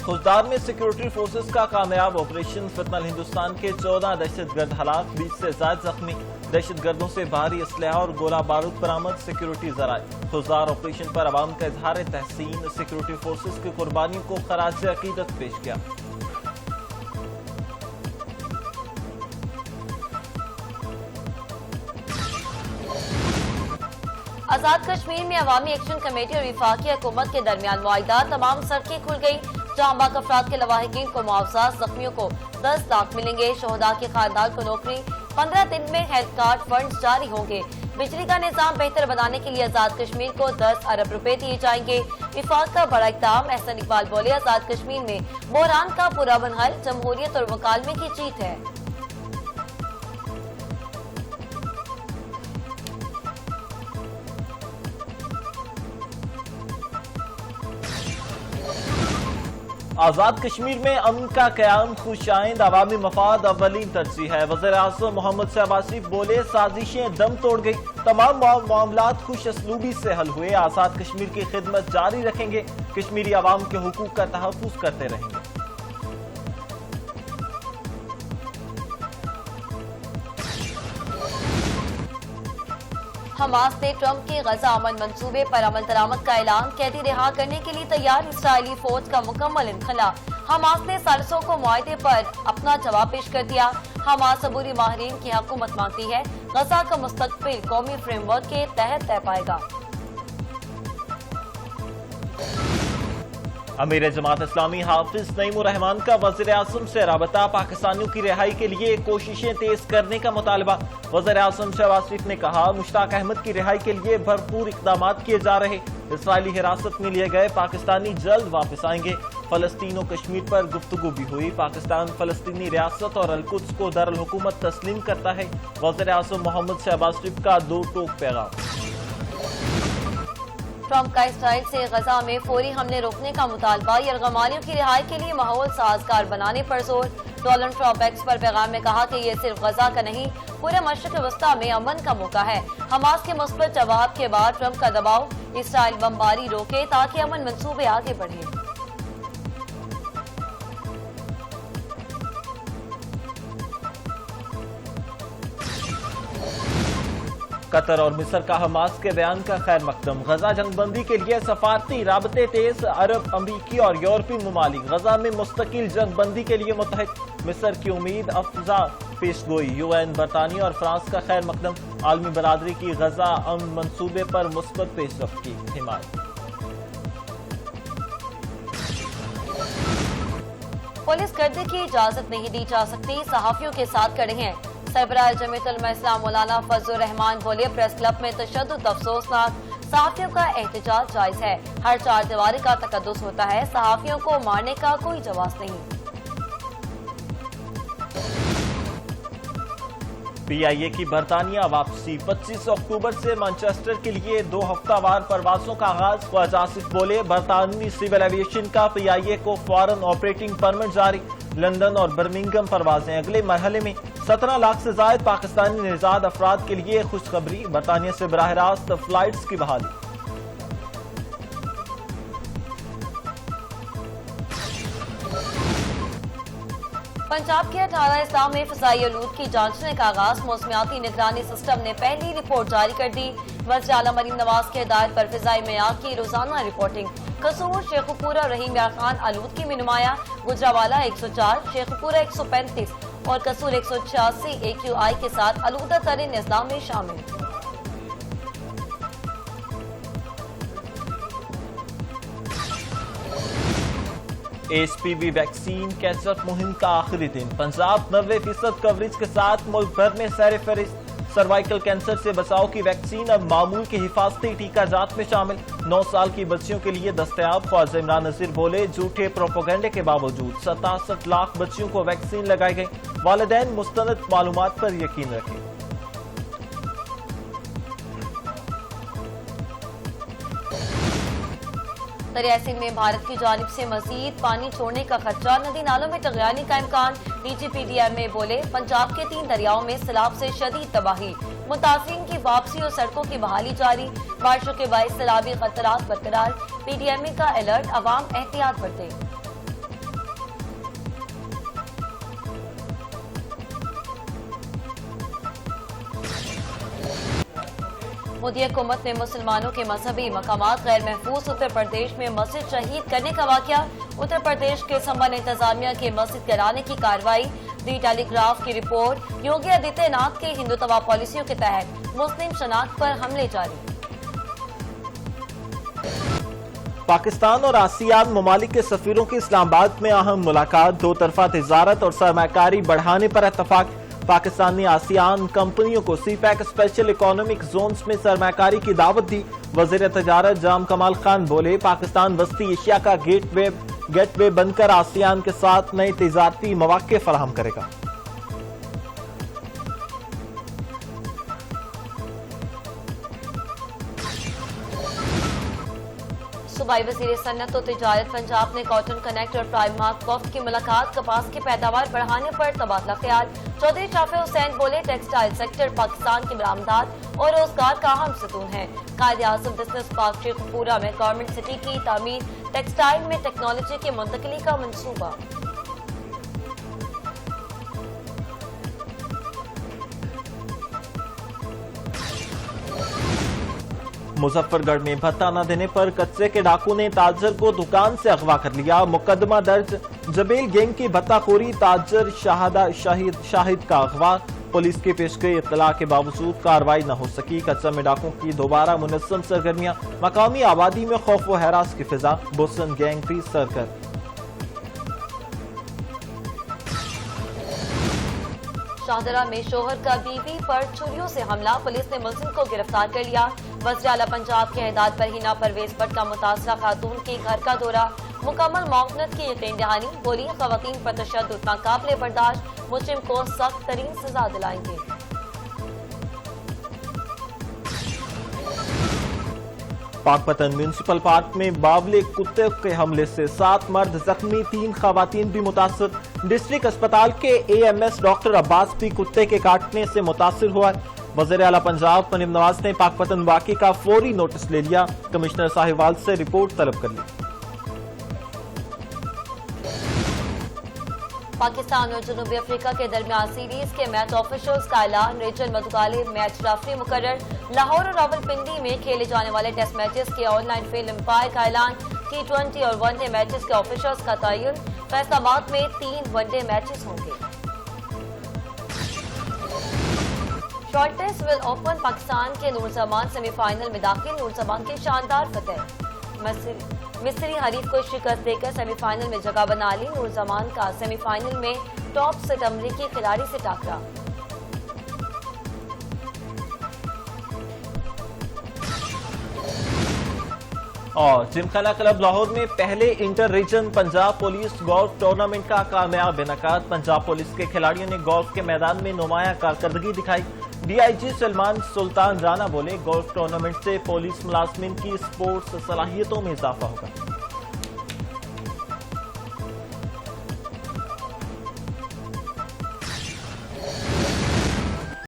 खुजदार में security forces का कामयाब ऑपरेशन फितनल हिंदुस्तान के 14 दहशत गर्द हलाक, 20 से ज्यादा जख्मी, दहशत गर्दों से भारी असलहा और गोला बारूद बरामद, सिक्योरिटी जराए। खुजदार ऑपरेशन पर अवाम का इजहार तहसीन, सिक्योरिटी फोर्सेस की कुर्बानियों को खराज अकीदत पेश किया। आजाद कश्मीर में अवामी एक्शन कमेटी और वफाकी हुकूमत के दरमियान मुआहिदा, तमाम सड़कें खुल गई। जहां बाक अफराद के लवाहिकीन को मुआवजा, जख्मियों को 10 लाख मिलेंगे। शहदा के खानदान को नौकरी, 15 दिन में हेल्थ कार्ड फंड जारी होंगे। बिजली का निजाम बेहतर बनाने के लिए आजाद कश्मीर को 10 अरब रुपए दिए जाएंगे। विफाक का बड़ा इक़दाम, एहसन इकबाल बोले आजाद कश्मीर में बहरान का पूरा बनहल जमहूरियत और मुकालमे की जीत है। आजाद कश्मीर में अमन का क़याम खुशाइंद अवामी मफाद अव्वलीन तरजीह है। वज़ीर आज़म मोहम्मद शहबाज शरीफ बोले साजिशें दम तोड़ गई, तमाम मामलात खुश असलूबी से हल हुए। आजाद कश्मीर की खिदमत जारी रखेंगे, कश्मीरी अवाम के हुकूक का तहफ़्फ़ुज़ करते रहेंगे। हमास ने ट्रंप के गजा अमन मंसूबे पर अमल दरामद का ऐलान, कैदी रिहा करने के लिए तैयार इसराइली फौज का मुकम्मल इनखला। हमास ने सालिसों को मुआहदे पर अपना जवाब पेश कर दिया। हमास अबूरी माहिरीन की हुकूमत मांगती है, गजा का मुस्तकबिल कौमी फ्रेमवर्क के तहत तय पाएगा। अमीर जमात इस्लामी हाफिज नईमुर रहमान का वज़ीर आज़म से राबता, पाकिस्तानियों की रिहाई के लिए कोशिशें तेज करने का मुतालबा। वज़ीर आज़म शहबाज शरीफ ने कहा, मुश्ताक अहमद की रिहाई के लिए भरपूर इक़दाम किए जा रहे। इसराइली हिरासत में लिए गए पाकिस्तानी जल्द वापस आएंगे। फलस्तीन और कश्मीर पर गुफ्तगू भी हुई। पाकिस्तान फलस्तीनी रियासत और अलकुद्स को दारुल हुकूमत तस्लीम करता है। वज़ीर आज़म मोहम्मद शहबाज शरीफ का दो टोक पैगाम। ट्रंप का इसराइल से गजा में फौरी हमले रोकने का मुतालबा, यरगमालियों की रिहाई के लिए माहौल साजगार बनाने पर जोर। डोनाल्ड ट्रंप एक्स पर पैगाम में कहा कि ये सिर्फ गजा का नहीं, पूरे मशरिक़ वस्ता में अमन का मौका है। हमास के मुस्बत जवाब के बाद ट्रंप का दबाव, इसराइल बमबारी रोके ताकि अमन मंसूबे आगे बढ़े। कतर और मिस्र का हमास के बयान का खैर मकदम। गजा जंगबंदी के लिए सफारती राबते तेज, अरब, अमरीकी और यूरोपीय ममालिक गजा में मुस्तकिल जंगबंदी के लिए मुत्तहिद। मिस्र की उम्मीद अफजा पेशगोई। यूएन, बरतानिया और फ्रांस का खैर मकदम। आलमी बरादरी की गजा अमन मंसूबे पर मुस्बत पेशरफ्त की हिमायत। पुलिस गर्दी की इजाजत नहीं दी जा सकती, सहाफियों के साथ खड़े हैं। सरबराह जमीयत उलमा इस्लाम मौलाना फजलुर रहमान बोले, प्रेस क्लब में तशद्दुद अफसोसनाक, सहाफियों का एहतजाज जायज है। हर चार दीवारी का तकद्दुस होता है, सहाफियों को मारने का कोई जवाब नहीं। PIA की बरतानिया वापसी। 25 अक्टूबर से मैनचेस्टर के लिए 2 हफ्तावार परवाजों का आगाज। ख्वाजा आसिफ बोले, बरतानवी सिविल एविएशन का PIA को फौरन ऑपरेटिंग परमिट जारी। लंदन और बर्मिंघम परवाजें अगले मरहले में। 17 लाख से जायद पाकिस्तानी निजाद अफराद के लिए खुशखबरी, बरतानिया से बराह रास्त फ्लाइट्स की बहाली। पंजाब के 18 अजला में फिजाई आलूद की जांचने का आगाज। मौसमियाती निगरानी सिस्टम ने पहली रिपोर्ट जारी कर दी। वज़ीर आला मरीम नवाज की हिदायत पर फिजाई मेयार की रोजाना रिपोर्टिंग। कसूर, शेखुपुरा, रहीम यार खान आलूदगी में नुमाया। गुजरावाला 104, शेखुपुरा 135 और कसूर 186 AQI के साथ आलूदा तरीन अजला में शामिल। HPV वैक्सीन कैचअप मुहिम का आखिरी दिन। पंजाब 90% कवरेज के साथ मुल्क भर में सैर फहरिस्त। सर्वाइकल कैंसर से बचाव की वैक्सीन अब मामूल के हिफाजती टीका जात में शामिल। 9 साल की बच्चियों के लिए दस्तयाब। ख्वाजा इमरान नज़ीर बोले, झूठे प्रोपेगेंडे के बावजूद 67 लाख बच्चियों को वैक्सीन लगाई गई। वालिदैन मुस्तनद मालूमात पर यकीन रखें। दरियाई सिंध में भारत की जानिब से मजीद पानी छोड़ने का खतरा, नदी नालों में तगयानी का इम्कान। DGPDM बोले, पंजाब के 3 दरियाओं में सैलाब से शदीद तबाही। मुतासिरीन की वापसी और सड़कों की बहाली जारी। बारिशों के बायस सैलाबी खतरात बरकरार। PDMA का अलर्ट, अवाम एहतियात बरते। मोदी हुकूमत ने मुसलमानों के मजहबी मकामात गैर महफूज उत्तर प्रदेश में मस्जिद शहीद करने का वाकया। उत्तर प्रदेश के संबल इंतजामिया की मस्जिद गिराने की कार्रवाई। दी टेलीग्राफ की रिपोर्ट। योगी आदित्यनाथ की हिंदुत्व पॉलिसियों के तहत मुस्लिम शनाख्त पर हमले जारी। पाकिस्तान और आसियान ममालिक के सफीरों की इस्लामाबाद में अहम मुलाकात। दो तरफा तिजारत और सरमाकारी बढ़ाने पर इत्तफाक। पाकिस्तान ने आसियान कंपनियों को सीपैक स्पेशल इकोनॉमिक जोन्स में सरमाकारी की दावत दी। वजीर तजारत जाम कमाल खान बोले, पाकिस्तान वस्ती एशिया का गेटवे बनकर आसियान के साथ नए तिजारती मौके फराहम करेगा। सूबाई वज़ीर सन्नत और तिजारत पंजाब ने कॉटन कनेक्ट और प्राइमार्क वफ्द की मुलाकात। कपास की पैदावार बढ़ाने पर तबादला ख्याल। चौधरी शाफी हुसैन बोले, टेक्सटाइल सेक्टर पाकिस्तान की बरामदात और रोजगार का अहम सतून है। कायदे आज़म बिजनेस पार्क शेखपुरा में गवर्नमेंट सिटी की तामीर। टेक्सटाइल में टेक्नोलॉजी की मुंतकिली का मंसूबा। मुजफ्फरगढ़ में भत्ता न देने पर कचरे के डाकू ने ताजर को दुकान से अगवा कर लिया। मुकदमा दर्ज। जबेल गैंग की भत्ताखोरी, ताजर शाहिद का अगवा। पुलिस की पेश गई इत्तला के बावजूद कार्रवाई न हो सकी। कचरे में डाकों की दोबारा मुनज़्ज़म सरगर्मियां। मकामी आबादी में खौफ व हरास की फिजा। बोसन गैंग भी सरगर्म। शाहदरा में शोहर का बीवी पर छुरियों से हमला। पुलिस ने मुलजिम को गिरफ्तार कर लिया। वज़ीर आला पंजाब की हिदायत पर हिना परवेज भट्ट का मुतासरा खातून के घर का दौरा। मुकम्मल मौक़नत की यकीन दहानी। बोली, ख़वातीन पर तशद्दुद नाकाबिले बर्दाश्त। मुजरिम को सख्त तरीन सजा दिलाएंगे। पाकपतन म्यूनिसिपल पार्क में बावले कुत्ते के हमले से 7 मर्द जख्मी, 3 खवातीन भी मुतासर। डिस्ट्रिक्ट अस्पताल के AMS डॉक्टर अब्बास भी कुत्ते के काटने से मुतासर हुआ। वज़ीर आला पंजाब मरीम नवाज ने पाकपतन वाक़े का फौरी नोटिस ले लिया। कमिश्नर साहिवाल से रिपोर्ट तलब कर ली। पाकिस्तान और जनूबी अफ्रीका के दरमियान सीरीज के मैच ऑफिशियल्स का ऐलान। रेचल मधुगाले मैच रेफरी मुकर्रर। लाहौर और रावलपिंडी में खेले जाने वाले टेस्ट मैचेस के ऑनलाइन फील्ड एम्पायर का ऐलान। T20 और वनडे मैचेस के ऑफिशियल्स का तयन। फैसलाबाद में 3 वनडे मैचेस होंगे। Short test will open. Pakistan के नूर जमान सेमीफाइनल में दाखिल। नूर जमान की शानदार फतेह। मिस्री हरीफ को शिकस्त देकर सेमीफाइनल में जगह बना ली। नूर जमान का सेमीफाइनल में टॉप सेट अमरीकी खिलाड़ी से टाकरा। और जिमखाना क्लब लाहौर में पहले inter region Punjab police golf tournament का कामयाब इनेकाद। पंजाब पुलिस के खिलाड़ियों ने गोल्फ के मैदान में नुमाया कारकर्दगी दिखाई। DIG सलमान सुल्तान राना बोले, गोल्फ टूर्नामेंट से पुलिस मुलाजमिन की स्पोर्ट्स सलाहियतों में इजाफा होगा।